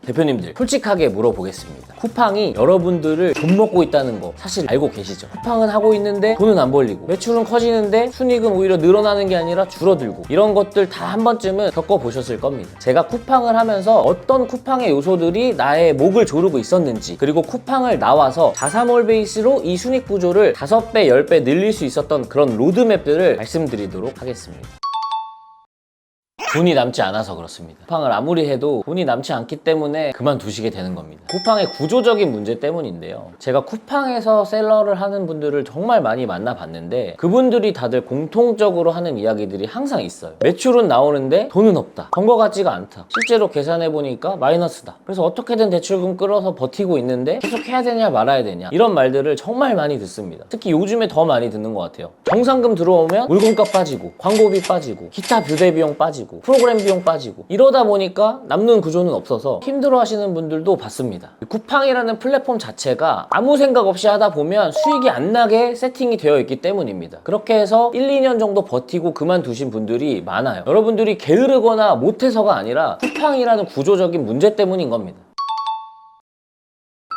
대표님들 솔직하게 물어보겠습니다. 쿠팡이 여러분들을 돈 먹고 있다는 거 사실 알고 계시죠? 쿠팡은 하고 있는데 돈은 안 벌리고 매출은 커지는데 순이익은 오히려 늘어나는 게 아니라 줄어들고, 이런 것들 다 한 번쯤은 겪어보셨을 겁니다. 제가 쿠팡을 하면서 어떤 쿠팡의 요소들이 나의 목을 조르고 있었는지, 그리고 쿠팡을 나와서 자사몰 베이스로 이 순이익 구조를 5배, 10배 늘릴 수 있었던 그런 로드맵들을 말씀드리도록 하겠습니다. 돈이 남지 않아서 그렇습니다. 쿠팡을 아무리 해도 돈이 남지 않기 때문에 그만두시게 되는 겁니다. 쿠팡의 구조적인 문제 때문인데요. 제가 쿠팡에서 셀러를 하는 분들을 정말 많이 만나봤는데 그분들이 다들 공통적으로 하는 이야기들이 항상 있어요. 매출은 나오는데 돈은 없다. 번 거 같지가 않다. 실제로 계산해보니까 마이너스다. 그래서 어떻게든 대출금 끌어서 버티고 있는데 계속 해야 되냐 말아야 되냐, 이런 말들을 정말 많이 듣습니다. 특히 요즘에 더 많이 듣는 것 같아요. 정산금 들어오면 물건값 빠지고, 광고비 빠지고, 기타 교대 비용 빠지고, 프로그램 비용 빠지고, 이러다 보니까 남는 구조는 없어서 힘들어 하시는 분들도 봤습니다. 쿠팡이라는 플랫폼 자체가 아무 생각 없이 하다 보면 수익이 안 나게 세팅이 되어 있기 때문입니다. 그렇게 해서 1, 2년 정도 버티고 그만두신 분들이 많아요. 여러분들이 게으르거나 못해서가 아니라 쿠팡이라는 구조적인 문제 때문인 겁니다.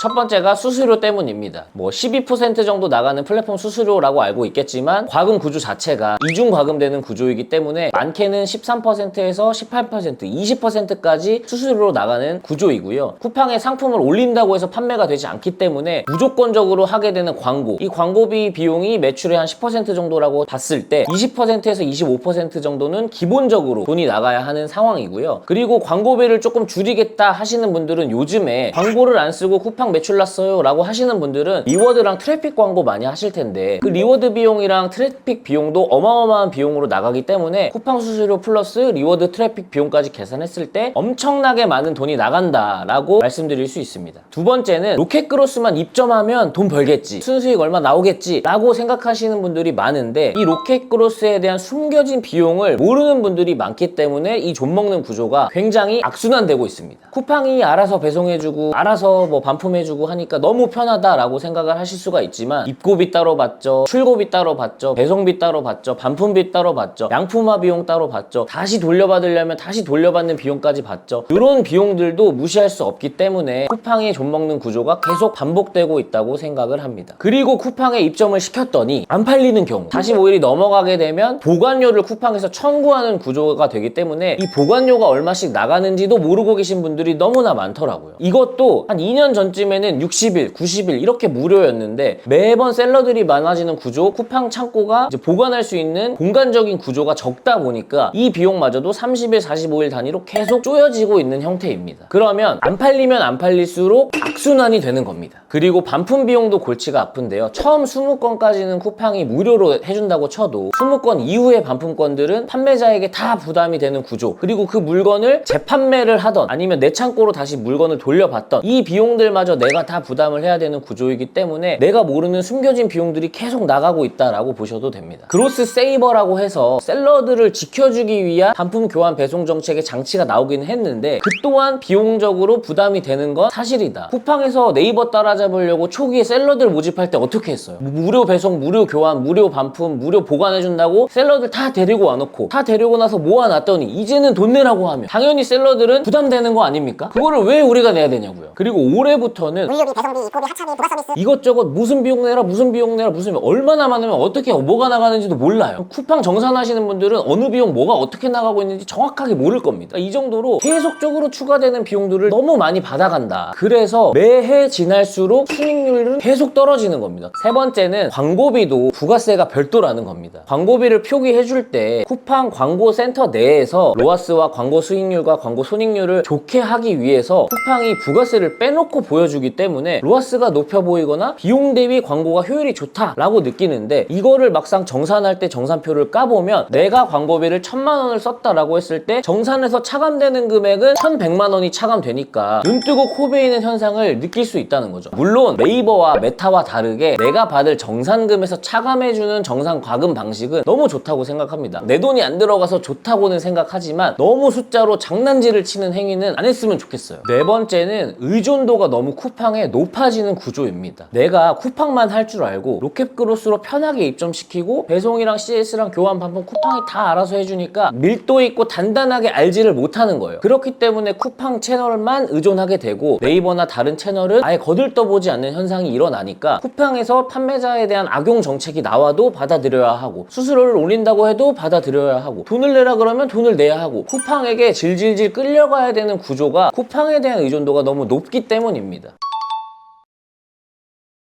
첫 번째가 수수료 때문입니다. 12% 정도 나가는 플랫폼 수수료라고 알고 있겠지만 과금 구조 자체가 이중 과금되는 구조이기 때문에 많게는 13%에서 18%, 20%까지 수수료로 나가는 구조이고요. 쿠팡에 상품을 올린다고 해서 판매가 되지 않기 때문에 무조건적으로 하게 되는 광고, 이 광고비 비용이 매출의 한 10% 정도라고 봤을 때 20%에서 25% 정도는 기본적으로 돈이 나가야 하는 상황이고요. 그리고 광고비를 조금 줄이겠다 하시는 분들은 요즘에 광고를 안 쓰고 쿠팡 매출 났어요 라고 하시는 분들은 리워드랑 트래픽 광고 많이 하실 텐데 그 리워드 비용이랑 트래픽 비용도 어마어마한 비용으로 나가기 때문에 쿠팡 수수료 플러스 리워드 트래픽 비용까지 계산했을 때 엄청나게 많은 돈이 나간다 라고 말씀드릴 수 있습니다. 두 번째는 로켓 그로스만 입점하면 돈 벌겠지, 순수익 얼마 나오겠지 라고 생각하시는 분들이 많은데 이 로켓 그로스에 대한 숨겨진 비용을 모르는 분들이 많기 때문에 이 돈 먹는 구조가 굉장히 악순환되고 있습니다. 쿠팡이 알아서 배송해주고 알아서 반품해주고 하니까 너무 편하다라고 생각을 하실 수가 있지만 입고비 따로 받죠, 출고비 따로 받죠, 배송비 따로 받죠, 반품비 따로 받죠, 양품화 비용 따로 받죠, 다시 돌려받으려면 다시 돌려받는 비용까지 받죠. 이런 비용들도 무시할 수 없기 때문에 쿠팡의 돈 먹는 구조가 계속 반복되고 있다고 생각을 합니다. 그리고 쿠팡에 입점을 시켰더니 안 팔리는 경우 45일이 넘어가게 되면 보관료를 쿠팡에서 청구하는 구조가 되기 때문에 이 보관료가 얼마씩 나가는지도 모르고 계신 분들이 너무나 많더라고요. 이것도 한 2년 전쯤에 60일, 90일 이렇게 무료였는데 매번 셀러들이 많아지는 구조, 쿠팡 창고가 이제 보관할 수 있는 공간적인 구조가 적다 보니까 이 비용마저도 30일, 45일 단위로 계속 쪼여지고 있는 형태입니다. 그러면 안 팔리면 안 팔릴수록 악순환이 되는 겁니다. 그리고 반품 비용도 골치가 아픈데요. 처음 20건까지는 쿠팡이 무료로 해준다고 쳐도 20건 이후의 반품건들은 판매자에게 다 부담이 되는 구조, 그리고 그 물건을 재판매를 하던 아니면 내 창고로 다시 물건을 돌려받던 이 비용들마저 내가 다 부담을 해야 되는 구조이기 때문에 내가 모르는 숨겨진 비용들이 계속 나가고 있다라고 보셔도 됩니다. 그로스 세이버라고 해서 셀러들을 지켜주기 위한 반품 교환 배송 정책의 장치가 나오기는 했는데 그 또한 비용적으로 부담이 되는 건 사실이다. 쿠팡에서 네이버 따라잡으려고 초기에 셀러들 모집할 때 어떻게 했어요? 무료 배송, 무료 교환, 무료 반품, 무료 보관해준다고 셀러들 다 데리고 와놓고 다 데리고 나서 모아놨더니 이제는 돈 내라고 하면 당연히 셀러들은 부담되는 거 아닙니까? 그거를 왜 우리가 내야 되냐고요. 그리고 올해부터는 물류비, 배송비, 입고비, 하차비, 부가 서비스 이것저것 무슨 비용 내라 무슨 비용 내라 무슨 얼마나 많으면 어떻게 뭐가 나가는지도 몰라요. 쿠팡 정산하시는 분들은 어느 비용 뭐가 어떻게 나가고 있는지 정확하게 모를 겁니다. 이 정도로 계속적으로 추가되는 비용들을 너무 많이 받아간다. 그래서 매해 지날수록 수익률은 계속 떨어지는 겁니다. 세 번째는 광고비도 부가세가 별도라는 겁니다. 광고비를 표기해줄 때 쿠팡 광고센터 내에서 로아스와 광고 수익률과 광고 손익률을 좋게 하기 위해서 쿠팡이 부가세를 빼놓고 보여주기 때문에 로아스가 높여 보이거나 비용 대비 광고가 효율이 좋다라고 느끼는데 이거를 막상 정산할 때 정산표를 까보면 내가 광고비를 1000만 원을 썼다라고 했을 때 정산해서 차감되는 금액은 1100만 원이 차감되니까 눈 뜨고 코 베이는 현상을 느낄 수 있다는 거죠. 물론 네이버와 메타와 다르게 내가 받을 정산금에서 차감해주는 정산 과금 방식은 너무 좋다고 생각합니다. 내 돈이 안 들어가서 좋다고는 생각하지만 너무 숫자로 장난질을 치는 행위는 안 했으면 좋겠어요. 네 번째는 의존도가 너무 쿠팡의 높아지는 구조입니다. 내가 쿠팡만 할 줄 알고 로켓그로스로 편하게 입점시키고 배송이랑 CS랑 교환 반품 쿠팡이 다 알아서 해주니까 밀도 있고 단단하게 알지를 못하는 거예요. 그렇기 때문에 쿠팡 채널만 의존하게 되고 네이버나 다른 채널은 아예 거들떠보지 않는 현상이 일어나니까 쿠팡에서 판매자에 대한 악용 정책이 나와도 받아들여야 하고 수수료를 올린다고 해도 받아들여야 하고 돈을 내라 그러면 돈을 내야 하고 쿠팡에게 질질질 끌려가야 되는 구조가 쿠팡에 대한 의존도가 너무 높기 때문입니다.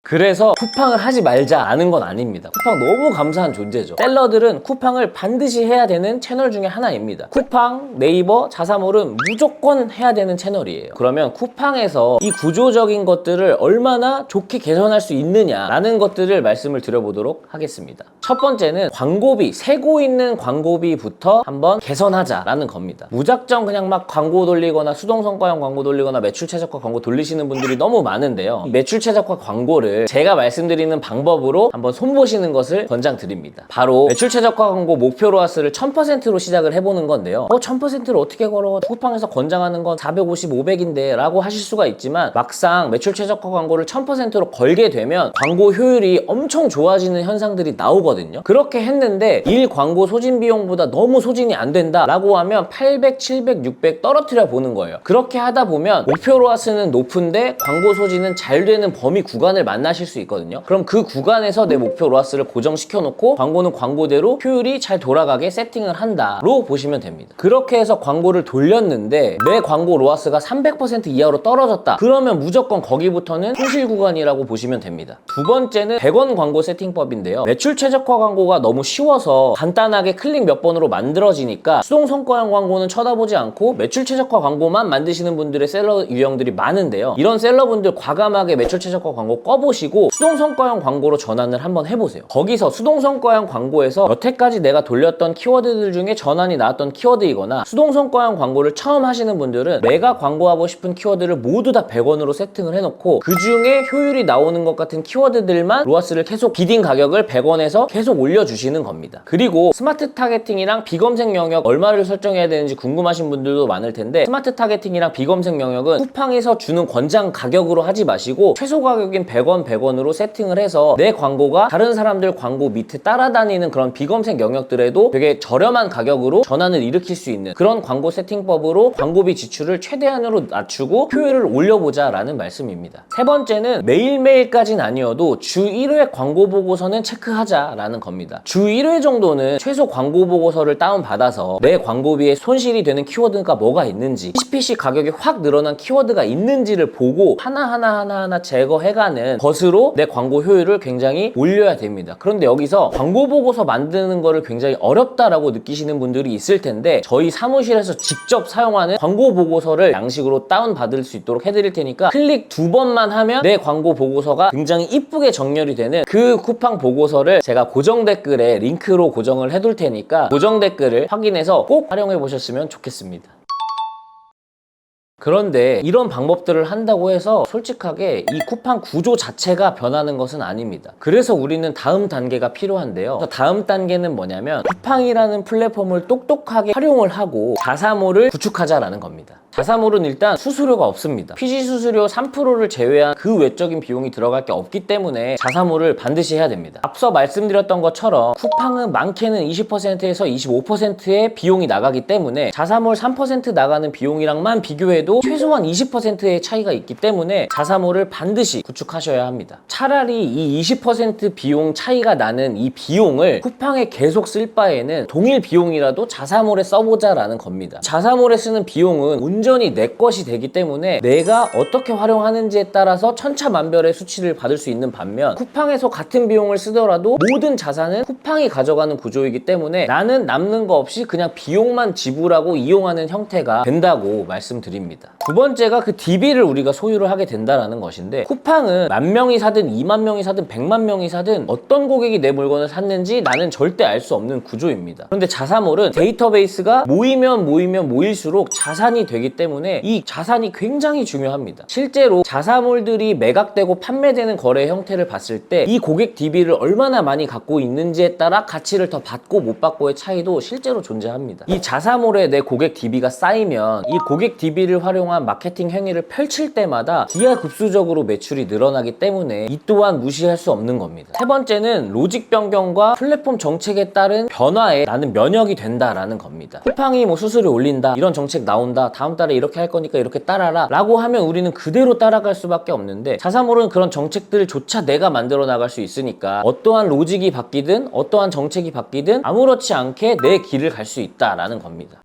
그래서 쿠팡을 하지 말자라는 건 아닙니다. 쿠팡 너무 감사한 존재죠. 셀러들은 쿠팡을 반드시 해야 되는 채널 중에 하나입니다. 쿠팡, 네이버, 자사몰은 무조건 해야 되는 채널이에요. 그러면 쿠팡에서 이 구조적인 것들을 얼마나 좋게 개선할 수 있느냐라는 것들을 말씀을 드려보도록 하겠습니다. 첫 번째는 광고비, 세고 있는 광고비부터 한번 개선하자라는 겁니다. 무작정 그냥 막 광고 돌리거나 수동성과형 광고 돌리거나 매출 최적화 광고 돌리시는 분들이 너무 많은데요. 매출 최적화 광고를 제가 말씀드리는 방법으로 한번 손보시는 것을 권장드립니다. 바로 매출 최적화 광고 목표 로아스를 1000%로 시작을 해보는 건데요. 1000%를 어떻게 걸어? 쿠팡에서 권장하는 건 450, 500인데 라고 하실 수가 있지만 막상 매출 최적화 광고를 1000%로 걸게 되면 광고 효율이 엄청 좋아지는 현상들이 나오거든요. 그렇게 했는데 일 광고 소진 비용보다 너무 소진이 안 된다 라고 하면 800, 700, 600 떨어뜨려 보는 거예요. 그렇게 하다 보면 목표 로아스는 높은데 광고 소진은 잘 되는 범위 구간을 만나실 수 있거든요. 그럼 그 구간에서 내 목표 로아스를 고정시켜 놓고 광고는 광고대로 효율이 잘 돌아가게 세팅을 한다로 보시면 됩니다. 그렇게 해서 광고를 돌렸는데 내 광고 로아스가 300% 이하로 떨어졌다. 그러면 무조건 거기부터는 손실 구간이라고 보시면 됩니다. 두 번째는 100원 광고 세팅법인데요. 매출 최적화 광고가 너무 쉬워서 간단하게 클릭 몇 번으로 만들어지니까 수동 성과형 광고는 쳐다보지 않고 매출 최적화 광고만 만드시는 분들의 셀러 유형들이 많은데요. 이런 셀러분들 과감하게 매출 최적화 광고 꺼보시고 수동성과형 광고로 전환을 한번 해보세요. 거기서 수동성과형 광고에서 여태까지 내가 돌렸던 키워드들 중에 전환이 나왔던 키워드이거나 수동성과형 광고를 처음 하시는 분들은 내가 광고하고 싶은 키워드를 모두 다 100원으로 세팅을 해놓고 그 중에 효율이 나오는 것 같은 키워드들만 로아스를 계속 비딩 가격을 100원에서 계속 올려주시는 겁니다. 그리고 스마트 타겟팅이랑 비검색 영역 얼마를 설정해야 되는지 궁금하신 분들도 많을 텐데 스마트 타겟팅이랑 비검색 영역은 쿠팡에서 주는 권장 가격으로 하지 마시고 최소 가격인 100원으로 세팅을 해서 내 광고가 다른 사람들 광고 밑에 따라다니는 그런 비검색 영역들에도 되게 저렴한 가격으로 전환을 일으킬 수 있는 그런 광고 세팅법으로 광고비 지출을 최대한으로 낮추고 효율을 올려보자 라는 말씀입니다. 세 번째는 매일매일까지는 아니어도 주 1회 광고 보고서는 체크하자 라는 겁니다. 주 1회 정도는 최소 광고 보고서를 다운받아서 내 광고비에 손실이 되는 키워드가 뭐가 있는지 CPC 가격이 확 늘어난 키워드가 있는지를 보고 하나하나 제거해가는 것으로 내 광고 효율을 굉장히 올려야 됩니다. 그런데 여기서 광고 보고서 만드는 거를 굉장히 어렵다라고 느끼시는 분들이 있을 텐데 저희 사무실에서 직접 사용하는 광고 보고서를 양식으로 다운받을 수 있도록 해드릴 테니까 클릭 2번만 하면 내 광고 보고서가 굉장히 이쁘게 정렬이 되는 그 쿠팡 보고서를 제가 고정 댓글에 링크로 고정을 해둘 테니까 고정 댓글을 확인해서 꼭 활용해 보셨으면 좋겠습니다. 그런데 이런 방법들을 한다고 해서 솔직하게 이 쿠팡 구조 자체가 변하는 것은 아닙니다. 그래서 우리는 다음 단계가 필요한데요. 다음 단계는 뭐냐면 쿠팡이라는 플랫폼을 똑똑하게 활용을 하고 자사몰을 구축하자라는 겁니다. 자사몰은 일단 수수료가 없습니다. PG 수수료 3%를 제외한 그 외적인 비용이 들어갈 게 없기 때문에 자사몰을 반드시 해야 됩니다. 앞서 말씀드렸던 것처럼 쿠팡은 많게는 20%에서 25%의 비용이 나가기 때문에 자사몰 3% 나가는 비용이랑만 비교해도 최소한 20%의 차이가 있기 때문에 자사몰을 반드시 구축하셔야 합니다. 차라리 이 20% 비용 차이가 나는 이 비용을 쿠팡에 계속 쓸 바에는 동일 비용이라도 자사몰에 써보자라는 겁니다. 자사몰에 쓰는 비용은 온전히 내 것이 되기 때문에 내가 어떻게 활용하는지에 따라서 천차만별의 수치를 받을 수 있는 반면 쿠팡에서 같은 비용을 쓰더라도 모든 자산은 쿠팡이 가져가는 구조이기 때문에 나는 남는 거 없이 그냥 비용만 지불하고 이용하는 형태가 된다고 말씀드립니다. 두 번째가 그 DB를 우리가 소유를 하게 된다는 것인데 쿠팡은 10,000명이 사든 20,000명이 사든 1,000,000명이 사든 어떤 고객이 내 물건을 샀는지 나는 절대 알 수 없는 구조입니다. 그런데 자사몰은 데이터베이스가 모일수록 자산이 되기 때문에 이 자산이 굉장히 중요합니다. 실제로 자사몰들이 매각되고 판매되는 거래 형태를 봤을 때 이 고객 DB를 얼마나 많이 갖고 있는지에 따라 가치를 더 받고 못 받고의 차이도 실제로 존재합니다. 이 자사몰에 내 고객 DB가 쌓이면 이 고객 DB를 활용한 마케팅 행위를 펼칠 때마다 기하급수적으로 매출이 늘어나기 때문에 이 또한 무시할 수 없는 겁니다. 세 번째는 로직 변경과 플랫폼 정책에 따른 변화에 나는 면역이 된다라는 겁니다. 쿠팡이 뭐 수수료 올린다, 이런 정책 나온다, 다음 달에 이렇게 할 거니까 이렇게 따라라 라고 하면 우리는 그대로 따라갈 수밖에 없는데, 자사몰은 그런 정책들조차 내가 만들어 나갈 수 있으니까 어떠한 로직이 바뀌든 어떠한 정책이 바뀌든 아무렇지 않게 내 길을 갈 수 있다라는 겁니다.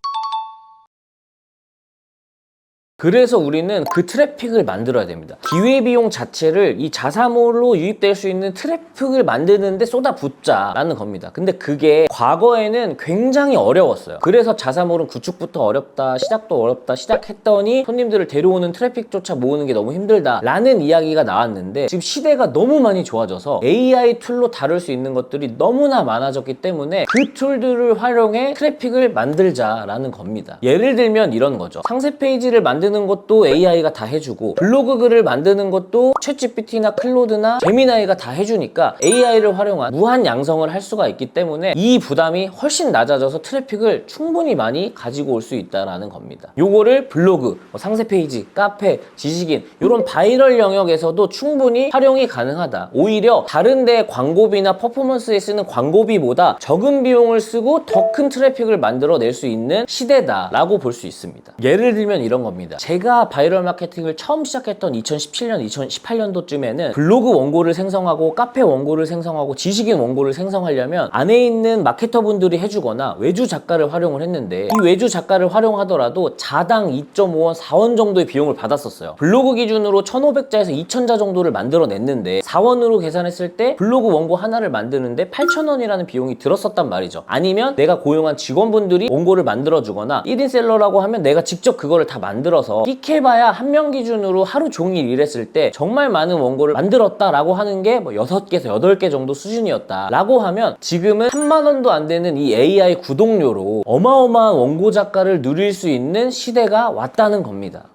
그래서 우리는 그 트래픽을 만들어야 됩니다. 기회비용 자체를 이 자사몰로 유입될 수 있는 트래픽을 만드는데 쏟아붓자라는 겁니다. 근데 그게 과거에는 굉장히 어려웠어요. 그래서 자사몰은 구축부터 어렵다, 시작도 어렵다, 시작했더니 손님들을 데려오는 트래픽조차 모으는 게 너무 힘들다 라는 이야기가 나왔는데, 지금 시대가 너무 많이 좋아져서 AI 툴로 다룰 수 있는 것들이 너무나 많아졌기 때문에 그 툴들을 활용해 트래픽을 만들자라는 겁니다. 예를 들면 이런 거죠. 상세 페이지를 만드는 것도 AI가 다 해주고, 블로그 글을 만드는 것도 챗GPT나 클로드나 제미나이가 다 해주니까 AI를 활용한 무한 양성을 할 수가 있기 때문에 이 부담이 훨씬 낮아져서 트래픽을 충분히 많이 가지고 올 수 있다는 겁니다. 요거를 블로그, 상세 페이지, 카페, 지식인 이런 바이럴 영역에서도 충분히 활용이 가능하다. 오히려 다른 데 광고비나 퍼포먼스에 쓰는 광고비보다 적은 비용을 쓰고 더 큰 트래픽을 만들어낼 수 있는 시대다라고 볼 수 있습니다. 예를 들면 이런 겁니다. 제가 바이럴 마케팅을 처음 시작했던 2017년, 2018년도쯤에는 블로그 원고를 생성하고 카페 원고를 생성하고 지식인 원고를 생성하려면 안에 있는 마케터분들이 해주거나 외주 작가를 활용을 했는데, 이 외주 작가를 활용하더라도 자당 2.5원, 4원 정도의 비용을 받았었어요. 블로그 기준으로 1,500자에서 2,000자 정도를 만들어냈는데 4원으로 계산했을 때 블로그 원고 하나를 만드는데 8,000원이라는 비용이 들었었단 말이죠. 아니면 내가 고용한 직원분들이 원고를 만들어주거나 1인 셀러라고 하면 내가 직접 그거를 다 만들어서 끽해봐야 한 명 기준으로 하루 종일 일했을 때 정말 많은 원고를 만들었다라고 하는 게 뭐 6개에서 8개 정도 수준이었다 라고 하면, 지금은 3만 원도 안 되는 이 AI 구독료로 어마어마한 원고 작가를 누릴 수 있는 시대가 왔다는 겁니다.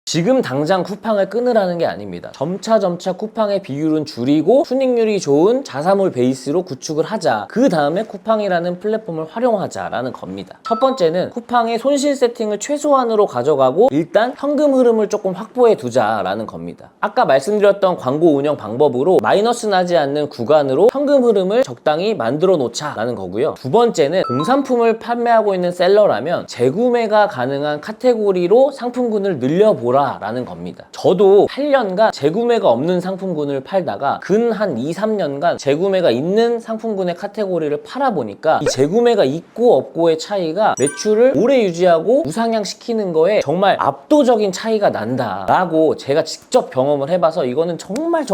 지금 당장 쿠팡을 끊으라는 게 아닙니다. 점차 쿠팡의 비율은 줄이고 순익률이 좋은 자사몰 베이스로 구축을 하자. 그 다음에 쿠팡이라는 플랫폼을 활용하자라는 겁니다. 첫 번째는 쿠팡의 손실 세팅을 최소한으로 가져가고 일단 현금 흐름을 조금 확보해 두자라는 겁니다. 아까 말씀드렸던 광고 운영 방법으로 마이너스 나지 않는 구간으로 현금 흐름을 적당히 만들어 놓자라는 거고요. 두 번째는 공산품을 판매하고 있는 셀러라면 재구매가 가능한 카테고리로 상품군을 늘려보라 라는 겁니다. 저도 8년간 재구매가 없는 상품군을 팔다가 근 한 2, 3년간 재구매가 있는 상품군의 카테고리를 팔아보니까 이 재구매가 있고 없고의 차이가 매출을 오래 유지하고 우상향시키는 거에 정말 압도적인 차이가 난다라고 제가 직접 경험을 해봐서 이거는 정말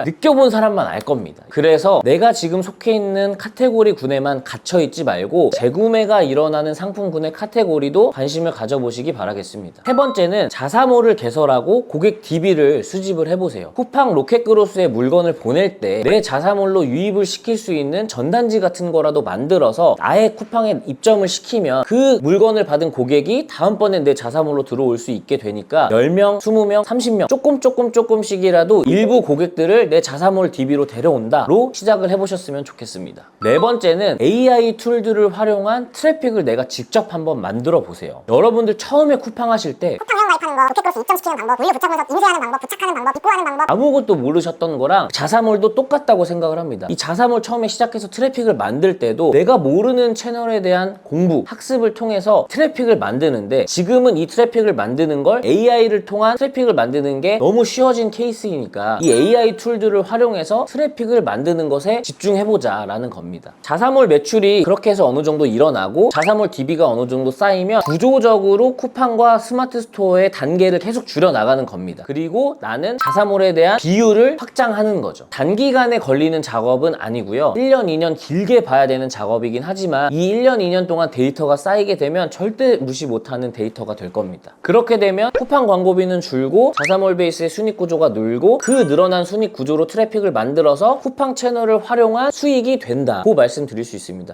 느껴본 사람만 알 겁니다. 그래서 내가 지금 속해 있는 카테고리 군에만 갇혀있지 말고 재구매가 일어나는 상품군의 카테고리도 관심을 가져보시기 바라겠습니다. 세 번째는 자사몰을 개설하고 고객 DB를 수집을 해보세요. 쿠팡 로켓그로스에 물건을 보낼 때 내 자사몰로 유입을 시킬 수 있는 전단지 같은 거라도 만들어서 아예 쿠팡에 입점을 시키면 그 물건을 받은 고객이 다음번에 내 자사몰로 들어올 수 있게 되니까 10명, 20명, 30명 조금씩이라도 일부 고객들을 내 자사몰 DB로 데려온다로 시작을 해보셨으면 좋겠습니다. 네 번째는 AI 툴들을 활용한 트래픽을 내가 직접 한번 만들어 보세요. 여러분들 처음에 쿠팡 하실 때 쿠팡 회원 가입하는 거, 로켓크로스 입점시키는 방법, 물류 부착해서 인쇄하는 방법, 부착하는 방법, 입고하는 방법, 아무것도 모르셨던 거랑 자사몰도 똑같다고 생각을 합니다. 이 자사몰 처음에 시작해서 트래픽을 만들 때도 내가 모르는 채널에 대한 공부, 학습을 통해서 트래픽을 만드는데, 지금은 이 트래픽을 만드는 걸 AI를 통한 트래픽을 만드는 게 너무 쉬워진 케이스이니까 이 AI 툴들을 활용해서 트래픽을 만드는 것에 집중해보자 라는 겁니다. 자사몰 매출이 그렇게 해서 어느 정도 일어나고 자사몰 DB가 어느 정도 쌓이면 구조적으로 쿠팡과 스마트 스토어의 단계를 계속 줄여나가는 겁니다. 그리고 나는 자사몰에 대한 비율을 확장하는 거죠. 단기간에 걸리는 작업은 아니고요. 1년, 2년 길게 봐야 되는 작업이긴 하지만 이 1년, 2년 동안 데이터가 쌓이게 되면 절대 무시 못하는 데이터가 될 겁니다. 그렇게 되면 쿠팡 광고비는 줄고 자사몰 베이스의 순익 구조가 늘고 그 늘어난 순익 구조로 트래픽을 만들어서 쿠팡 채널을 활용한 수익이 된다고 말씀드릴 수 있습니다.